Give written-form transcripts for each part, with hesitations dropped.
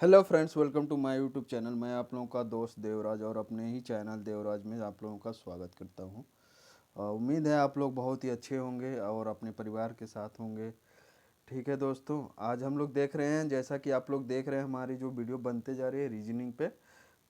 Hello friends, welcome to my YouTube channel. मैं आप लोगों का दोस्त देवराज और अपने ही चैनल देवराज में आप लोगों का स्वागत करता हूं। उम्मीद है आप लोग बहुत ही अच्छे होंगे और अपने परिवार के साथ होंगे। ठीक है दोस्तों, आज हम लोग देख रहे हैं, जैसा कि आप लोग देख रहे हैं हमारी जो वीडियो बनते जा रही है रीजनिंग पे।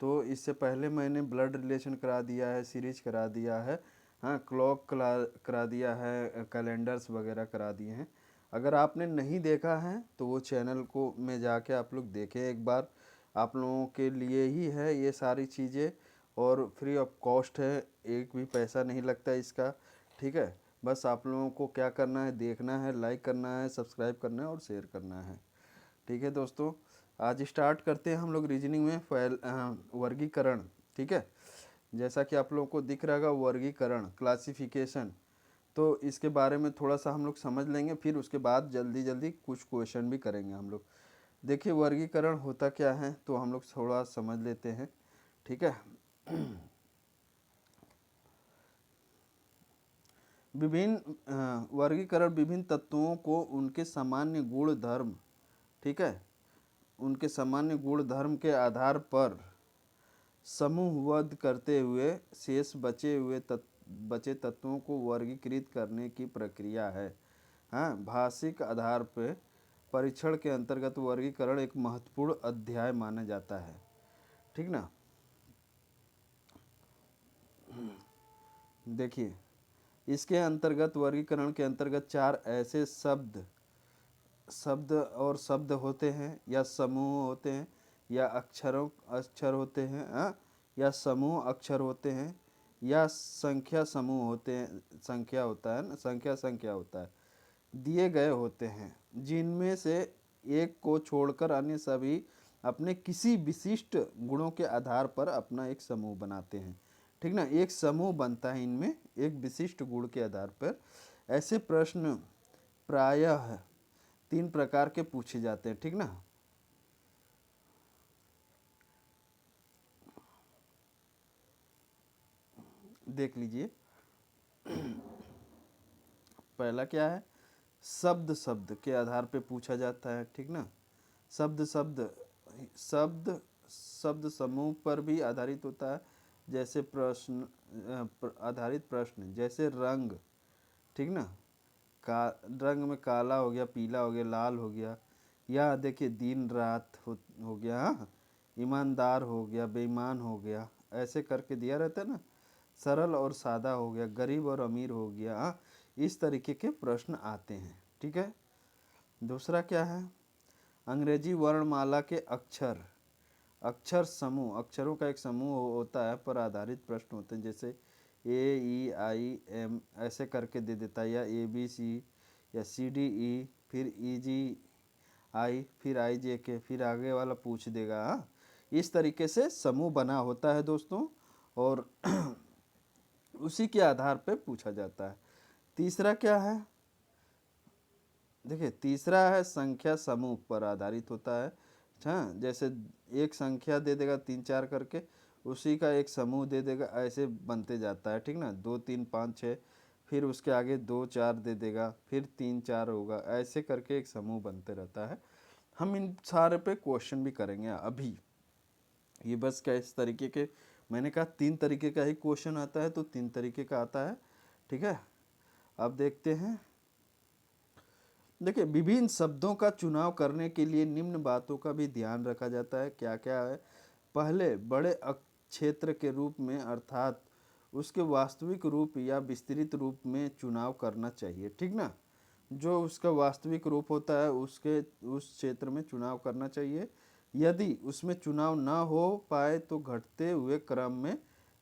तो इससे पहले मैंने ब्लड रिलेशन करा दिया है, सीरीज करा दिया है, हाँ क्लॉक करा दिया है, कैलेंडर्स वगैरह करा दिए हैं। अगर आपने नहीं देखा है तो वो चैनल को में जाके आप लोग देखें एक बार। आप लोगों के लिए ही है ये सारी चीज़ें और फ्री ऑफ कॉस्ट है, एक भी पैसा नहीं लगता इसका। ठीक है, बस आप लोगों को क्या करना है, देखना है, लाइक करना है, सब्सक्राइब करना है और शेयर करना है। ठीक है दोस्तों, आज स्टार्ट करते हैं हम लोग रीजनिंग में वर्गीकरण। ठीक है, जैसा कि आप लोगों को दिख रहा होगा वर्गीकरण, क्लासिफिकेशन। तो इसके बारे में थोड़ा सा हम लोग समझ लेंगे, फिर उसके बाद जल्दी जल्दी कुछ क्वेश्चन भी करेंगे हम लोग। देखिए वर्गीकरण होता क्या है तो हम लोग थोड़ा समझ लेते हैं। ठीक है, विभिन्न वर्गीकरण विभिन्न तत्वों को उनके सामान्य गुण धर्म, ठीक है, उनके सामान्य गुण धर्म के आधार पर समूहबद्ध करते हुए शेष बचे तत्वों को वर्गीकृत करने की प्रक्रिया है। हाँ, भाषिक आधार पर परीक्षण के अंतर्गत वर्गीकरण एक महत्वपूर्ण अध्याय माना जाता है। ठीक ना। देखिए, इसके अंतर्गत वर्गीकरण के अंतर्गत चार ऐसे शब्द होते हैं या समूह होते हैं या अक्षर होते हैं, या समूह अक्षर होते हैं या संख्या समूह होते हैं, संख्या होता है ना, संख्या होता है, दिए गए होते हैं, जिनमें से एक को छोड़कर अन्य सभी अपने किसी विशिष्ट गुणों के आधार पर अपना एक समूह बनाते हैं। ठीक ना, एक समूह बनता है इनमें एक विशिष्ट गुण के आधार पर। ऐसे प्रश्न प्रायः तीन प्रकार के पूछे जाते हैं। ठीक ना, देख लीजिए। पहला क्या है, शब्द शब्द के आधार पे पूछा जाता है। ठीक ना, शब्द शब्द शब्द शब्द समूह पर भी आधारित होता है। जैसे आधारित प्रश्न, जैसे रंग। ठीक ना, का रंग में काला हो गया, पीला हो गया, लाल हो गया, या देखिए दिन रात हो गया, हाँ, ईमानदार हो गया, बेईमान हो गया, ऐसे करके दिया रहता है ना। सरल और सादा हो गया, गरीब और अमीर हो गया, हाँ, इस तरीके के प्रश्न आते हैं। ठीक है, दूसरा क्या है, अंग्रेजी वर्णमाला के अक्षर, अक्षर समूह, अक्षरों का एक समूह होता है पर आधारित प्रश्न होते हैं। जैसे AEIM ऐसे करके दे देता है, या ABC, या CDE, फिर EGI, फिर IJK, फिर आगे वाला पूछ देगा। हाँ, इस तरीके से समूह बना होता है दोस्तों, और उसी के आधार पर पूछा जाता है। तीसरा क्या है, देखिए तीसरा है संख्या समूह पर आधारित होता है। हाँ, जैसे एक संख्या दे देगा तीन चार करके, उसी का एक समूह दे देगा, ऐसे बनते जाता है। ठीक ना, 2 3 5 6, फिर उसके आगे 2 4 दे देगा, फिर 3 4 होगा, ऐसे करके एक समूह बनते रहता है। हम इन सारे पे क्वेश्चन भी करेंगे अभी। ये बस क्या इस तरीके के, मैंने कहा तीन तरीके का ही क्वेश्चन आता है तो तीन तरीके का आता है। ठीक है, अब देखते हैं। देखिए, विभिन्न शब्दों का चुनाव करने के लिए निम्न बातों का भी ध्यान रखा जाता है। क्या क्या है, पहले बड़े क्षेत्र के रूप में अर्थात उसके वास्तविक रूप या विस्तृत रूप में चुनाव करना चाहिए। ठीक ना, जो उसका वास्तविक रूप होता है उसके उस क्षेत्र में चुनाव करना चाहिए। यदि उसमें चुनाव ना हो पाए तो घटते हुए क्रम में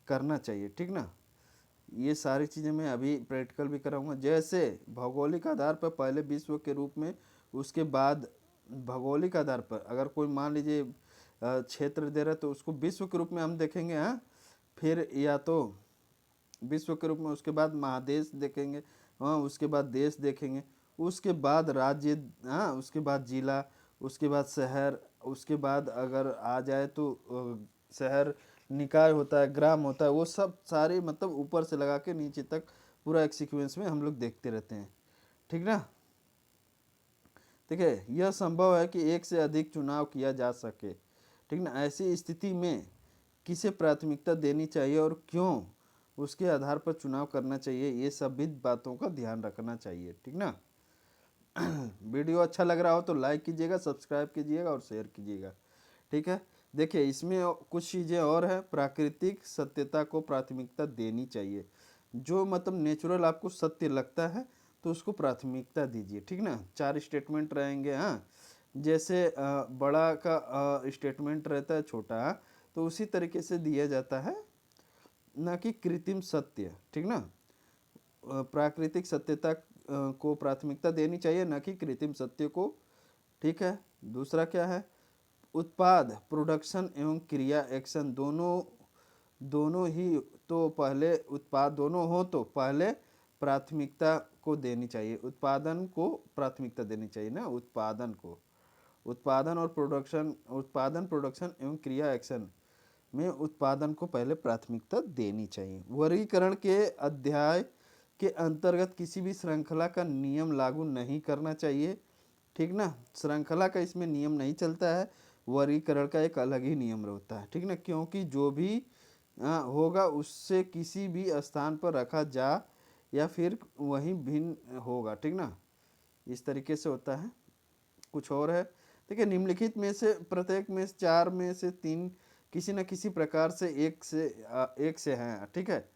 करना चाहिए। ठीक ना, ये सारी चीज़ें मैं अभी प्रैक्टिकल भी कराऊंगा। जैसे भौगोलिक आधार पर पहले विश्व के रूप में, उसके बाद भौगोलिक आधार पर अगर कोई मान लीजिए क्षेत्र दे रहा है तो उसको विश्व के रूप में हम देखेंगे। हाँ, फिर या तो विश्व के रूप में, उसके बाद महादेश देखेंगे, हाँ, उसके बाद देश देखेंगे, उसके बाद राज्य, हाँ, उसके बाद जिला, उसके बाद शहर, उसके बाद अगर आ जाए तो शहर निकाय होता है, ग्राम होता है, वो सब सारे मतलब ऊपर से लगा के नीचे तक पूरा एक सीक्वेंस में हम लोग देखते रहते हैं। ठीक ना, ठीक है, यह संभव है कि एक से अधिक चुनाव किया जा सके, ठीक ना। ऐसी स्थिति में किसे प्राथमिकता देनी चाहिए और क्यों, उसके आधार पर चुनाव करना चाहिए, ये सभी बातों का ध्यान रखना चाहिए, ठीक ना। वीडियो अच्छा लग रहा हो तो लाइक कीजिएगा, सब्सक्राइब कीजिएगा और शेयर कीजिएगा, ठीक है। देखिए इसमें कुछ चीज़ें और है। प्राकृतिक सत्यता को प्राथमिकता देनी चाहिए। जो मतलब नेचुरल आपको सत्य लगता है तो उसको प्राथमिकता दीजिए, ठीक ना। 4 स्टेटमेंट रहेंगे, हाँ। जैसे बड़ा का स्टेटमेंट रहता है छोटा, तो उसी तरीके से दिया जाता है, ना कि कृत्रिम सत्य, ठीक ना। प्राकृतिक सत्यता को प्राथमिकता देनी चाहिए, ना कि कृत्रिम सत्य को, ठीक है। दूसरा क्या है, उत्पाद प्रोडक्शन एवं क्रिया एक्शन दोनों ही, तो पहले उत्पाद दोनों हो तो पहले प्राथमिकता को देनी चाहिए, उत्पादन को प्राथमिकता देनी चाहिए ना, उत्पादन और उत्पादन प्रोडक्शन एवं क्रिया एक्शन में उत्पादन को पहले प्राथमिकता देनी चाहिए। वर्गीकरण के अध्याय के अंतर्गत किसी भी श्रृंखला का नियम लागू नहीं करना चाहिए, ठीक ना। श्रृंखला का इसमें नियम नहीं चलता है, वर्गीकरण का एक अलग ही नियम होता है, ठीक ना। क्योंकि जो भी होगा उससे किसी भी स्थान पर रखा जा या फिर वहीं भिन्न होगा, ठीक ना। इस तरीके से होता है। कुछ और है, देखिए निम्नलिखित में से प्रत्येक में से 4 में से 3 किसी न किसी प्रकार से एक से हैं, ठीक है।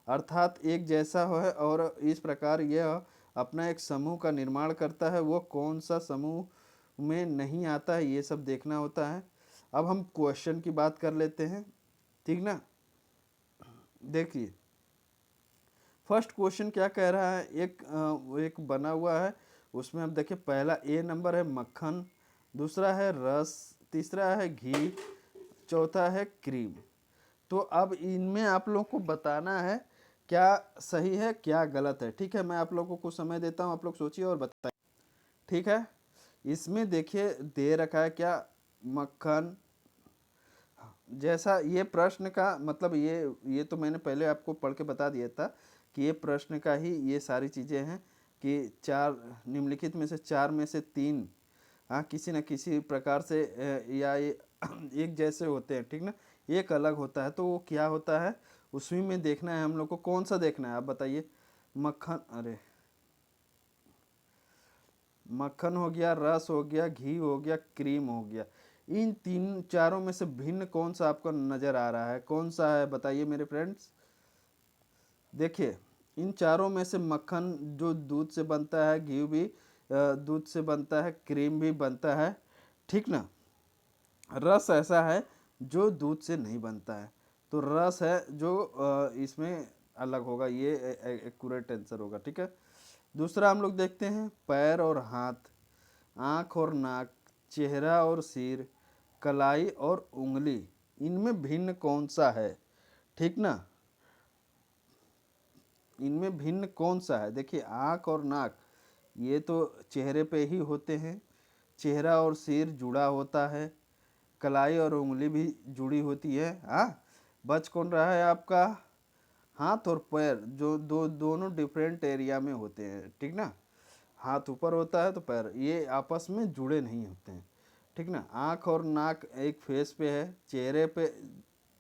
अर्थात एक जैसा है और इस प्रकार यह अपना एक समूह का निर्माण करता है। वो कौन सा समूह में नहीं आता है, ये सब देखना होता है। अब हम क्वेश्चन की बात कर लेते हैं, ठीक ना। देखिए फर्स्ट क्वेश्चन क्या कह रहा है, एक बना हुआ है, उसमें अब देखिए पहला ए नंबर है मक्खन, दूसरा है रस, तीसरा है घी, चौथा है क्रीम। तो अब इनमें आप लोगों को बताना है क्या सही है क्या गलत है, ठीक है। मैं आप लोगों को कुछ समय देता हूँ, आप लोग सोचिए और बताइए, ठीक है। इसमें देखिए दे रखा है क्या, मक्खन, जैसा ये प्रश्न का मतलब ये तो मैंने पहले आपको पढ़ के बता दिया था कि ये प्रश्न का ही ये सारी चीज़ें हैं कि 4 निम्नलिखित में से 4 में से 3 हाँ किसी न किसी प्रकार से या ये एक जैसे होते हैं, ठीक ना। एक अलग होता है तो वो क्या होता है, उसी में देखना है हम लोग को। कौन सा देखना है आप बताइए, मक्खन हो गया, रस हो गया, घी हो गया, क्रीम हो गया। इन तीन चारों में से भिन्न कौन सा आपको नज़र आ रहा है, कौन सा है बताइए मेरे फ्रेंड्स। देखिए इन चारों में से मक्खन जो दूध से बनता है, घी भी दूध से बनता है, क्रीम भी बनता है, ठीक ना। रस ऐसा है जो दूध से नहीं बनता है, तो रस है जो इसमें अलग होगा, ये एक्यूरेट आंसर होगा, ठीक है। दूसरा हम लोग देखते हैं पैर और हाथ, आँख और नाक, चेहरा और सिर, कलाई और उंगली, इनमें भिन्न कौन सा है, ठीक ना। इनमें भिन्न कौन सा है, देखिए आँख और नाक ये तो चेहरे पे ही होते हैं, चेहरा और सिर जुड़ा होता है, कलाई और उंगली भी जुड़ी होती है। हाँ बच कौन रहा है आपका, हाथ और पैर, जो दोनों डिफरेंट एरिया में होते हैं, ठीक ना। हाथ ऊपर होता है तो पैर, ये आपस में जुड़े नहीं होते हैं, ठीक ना। आँख और नाक एक फेस पे है, चेहरे पे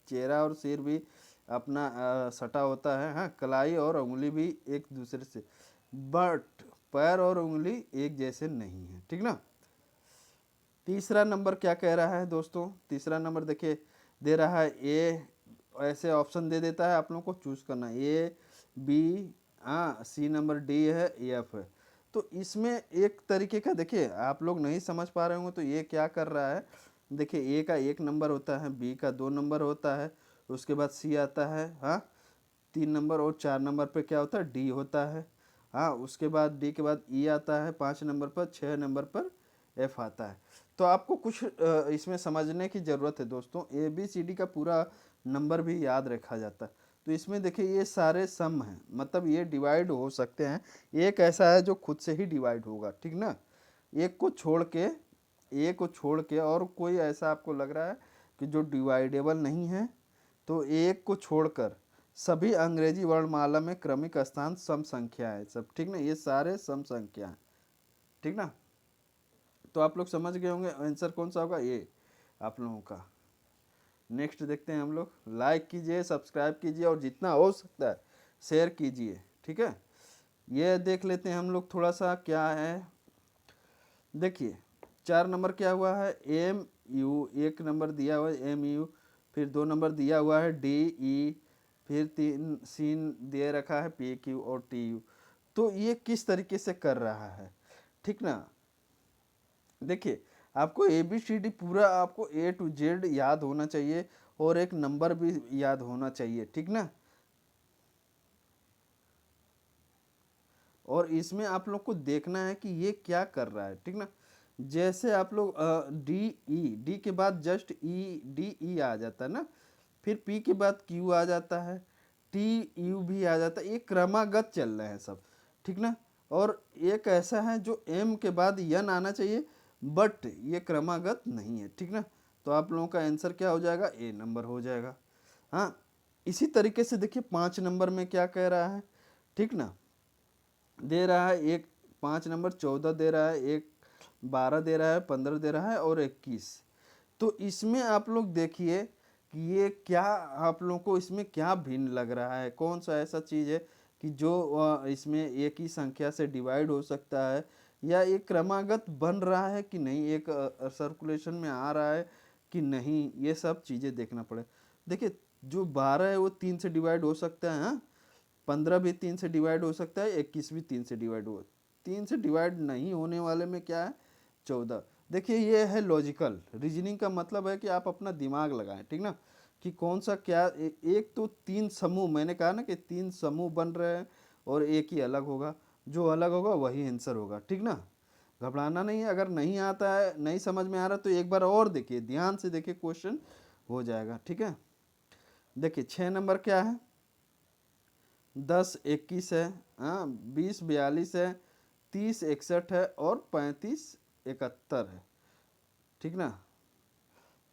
चेहरा और सिर भी अपना सटा होता है, हाँ कलाई और उंगली भी एक दूसरे से, बट पैर और उंगली एक जैसे नहीं है, ठीक ना। तीसरा नंबर क्या कह रहा है दोस्तों, तीसरा नंबर देखिए दे रहा है ए, ऐसे ऑप्शन दे देता है, आप लोगों को चूज करना है ए बी, हाँ सी नंबर डी है, एफ है। तो इसमें एक तरीके का देखिए आप लोग नहीं समझ पा रहे होंगे तो ये क्या कर रहा है, देखिए ए का 1 नंबर होता है, बी का 2 नंबर होता है, उसके बाद सी आता है, हाँ 3 नंबर, और 4 नंबर पे क्या होता है डी होता है, हाँ उसके बाद डी के बाद ई आता है 5 नंबर पर, 6 नंबर पर एफ आता है। तो आपको कुछ इसमें समझने की ज़रूरत है दोस्तों, ए बी सी डी का पूरा नंबर भी याद रखा जाता है। तो इसमें देखिए ये सारे सम हैं, मतलब ये डिवाइड हो सकते हैं, एक ऐसा है जो खुद से ही डिवाइड होगा, ठीक ना। एक को छोड़ के, एक को छोड़ के और कोई ऐसा आपको लग रहा है कि जो डिवाइडेबल नहीं है, तो एक को छोड़कर सभी अंग्रेजी वर्णमाला में क्रमिक स्थान सम संख्या है सब, ठीक ना। ये सारे सम संख्या हैं, ठीक ना। तो आप लोग समझ गए होंगे आंसर कौन सा होगा, ये आप लोगों का। नेक्स्ट देखते हैं हम लोग। लाइक कीजिए, सब्सक्राइब कीजिए और जितना हो सकता है शेयर कीजिए, ठीक है। ये देख लेते हैं हम लोग थोड़ा सा क्या है। देखिए 4 नंबर क्या हुआ है, एम यू, 1 नंबर दिया हुआ है एम यू, फिर 2 नंबर दिया हुआ है डी ई, फिर 3 सीन दे रखा है पी क्यू और टी यू। तो ये किस तरीके से कर रहा है, ठीक ना। देखिए आपको ए बी सी डी पूरा आपको ए टू जेड याद होना चाहिए और एक नंबर भी याद होना चाहिए, ठीक ना। और इसमें आप लोग को देखना है कि ये क्या कर रहा है, ठीक ना। जैसे आप लोग डी ई, डी के बाद जस्ट ई, डी ई आ जाता है ना, फिर पी के बाद क्यू आ जाता है, टी यू भी आ जाता है, ये क्रमागत चल रहे हैं सब, ठीक ना। और एक ऐसा है जो एम के बाद यन आना चाहिए, बट ये क्रमागत नहीं है, ठीक ना। तो आप लोगों का आंसर क्या हो जाएगा, ए नंबर हो जाएगा। हाँ, इसी तरीके से देखिए 5 नंबर में क्या कह रहा है, ठीक ना। दे रहा है एक 5 नंबर 14 दे रहा है, एक 12 दे रहा है, 15 दे रहा है और 21। तो इसमें आप लोग देखिए कि ये क्या, आप लोगों को इसमें क्या भिन्न लग रहा है, कौन सा ऐसा चीज़ है कि जो इसमें एक ही संख्या से डिवाइड हो सकता है, या एक क्रमागत बन रहा है कि नहीं, एक सर्कुलेशन में आ रहा है कि नहीं, ये सब चीज़ें देखना पड़े। देखिए जो 12 है वो 3 से डिवाइड हो सकता है, हाँ। 15 भी 3 से डिवाइड हो सकता है, 21 भी 3 से डिवाइड हो, 3 से डिवाइड नहीं होने वाले में क्या है, 14। देखिए ये है लॉजिकल रीजनिंग का मतलब है कि आप अपना दिमाग लगाएं, ठीक ना, कि कौन सा क्या एक तो 3 समूह, मैंने कहा ना कि 3 समूह बन रहे हैं और एक ही अलग होगा, जो अलग होगा वही आंसर होगा, ठीक ना। घबराना नहीं है, अगर नहीं आता है, नहीं समझ में आ रहा तो एक बार और देखिए, ध्यान से देखिए, क्वेश्चन हो जाएगा, ठीक है। देखिए 6 नंबर क्या है, 10 21 है, हाँ 20 42 है, 30 61 है और 35 71 है, ठीक ना।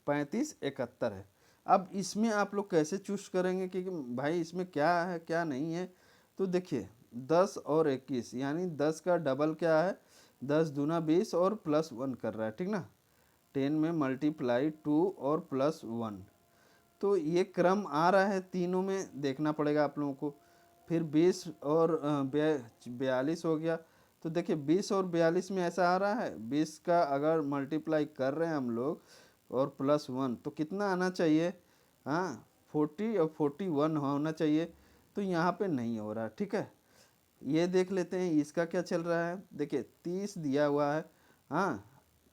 35 71 है। अब इसमें आप लोग कैसे चूज करेंगे कि भाई इसमें क्या है क्या नहीं है। तो देखिए 10 और 21 यानी 10 का डबल क्या है, 10 दूना 20 और प्लस 1 कर रहा है, ठीक ना। 10 में मल्टीप्लाई 2 और प्लस 1, तो ये क्रम आ रहा है, तीनों में देखना पड़ेगा आप लोगों को। फिर 20 और 42 हो गया। तो देखिए 20 और 42 में ऐसा आ रहा है, 20 का अगर मल्टीप्लाई कर रहे हैं हम लोग और प्लस 1 तो कितना आना चाहिए, हाँ 40 और 41 होना चाहिए। तो यहाँ पे नहीं हो रहा, ठीक है। ये देख लेते हैं इसका क्या चल रहा है। देखिए 30 दिया हुआ है, हाँ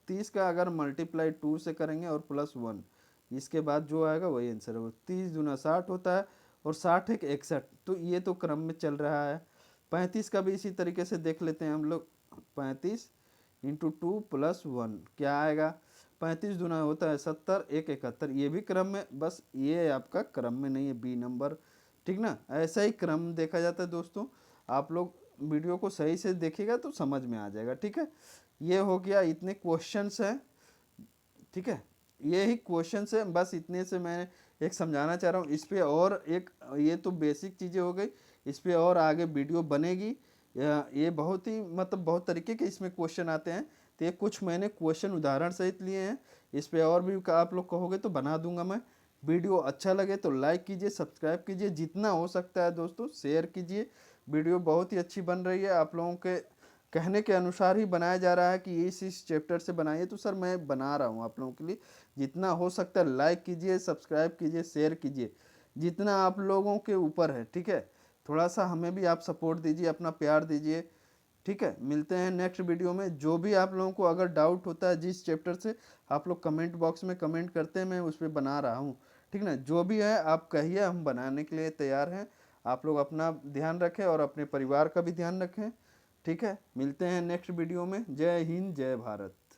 30 का अगर मल्टीप्लाई 2 से करेंगे और प्लस 1, इसके बाद जो आएगा वही आंसर होगा। 30 दूना 60 होता है और 60 एक 61, तो ये तो क्रम में चल रहा है। 35 का भी इसी तरीके से देख लेते हैं हम लोग। 35 इंटू 2 प्लस 1 क्या आएगा, 35 दूना होता है 70, एक 71, ये भी क्रम में, बस ये आपका क्रम में नहीं है, बी नंबर, ठीक ना। ऐसा ही क्रम देखा जाता है दोस्तों। आप लोग वीडियो को सही से देखिएगा तो समझ में आ जाएगा, ठीक है। ये हो गया, इतने क्वेश्चंस हैं, ठीक है। ये ही क्वेश्चंस है, बस इतने से मैं एक समझाना चाह रहा हूँ। इस पे और एक, ये तो बेसिक चीज़ें हो गई, इस पे और आगे वीडियो बनेगी। ये बहुत ही मतलब बहुत तरीके के इसमें क्वेश्चन आते हैं, तो ये कुछ मैंने क्वेश्चन उदाहरण सहित लिए हैं। इस पे और भी आप लोग कहोगे तो बना दूंगा मैं। वीडियो अच्छा लगे तो लाइक कीजिए, सब्सक्राइब कीजिए, जितना हो सकता है दोस्तों शेयर कीजिए। वीडियो बहुत ही अच्छी बन रही है, आप लोगों के कहने के अनुसार ही बनाया जा रहा है कि इस चैप्टर से बनाइए, तो सर मैं बना रहा हूँ आप लोगों के लिए। जितना हो सकता है लाइक कीजिए, सब्सक्राइब कीजिए, शेयर कीजिए, जितना आप लोगों के ऊपर है, ठीक है। थोड़ा सा हमें भी आप सपोर्ट दीजिए, अपना प्यार दीजिए, ठीक है। मिलते हैं नेक्स्ट वीडियो में। जो भी आप लोगों को अगर डाउट होता है जिस चैप्टर से, आप लोग कमेंट बॉक्स में कमेंट करते हैं, मैं उस पर बना रहा हूँ, ठीक ना। जो भी है आप कहिए, हम बनाने के लिए तैयार हैं। आप लोग अपना ध्यान रखें और अपने परिवार का भी ध्यान रखें, ठीक है। मिलते हैं नेक्स्ट वीडियो में। जय हिंद, जय भारत।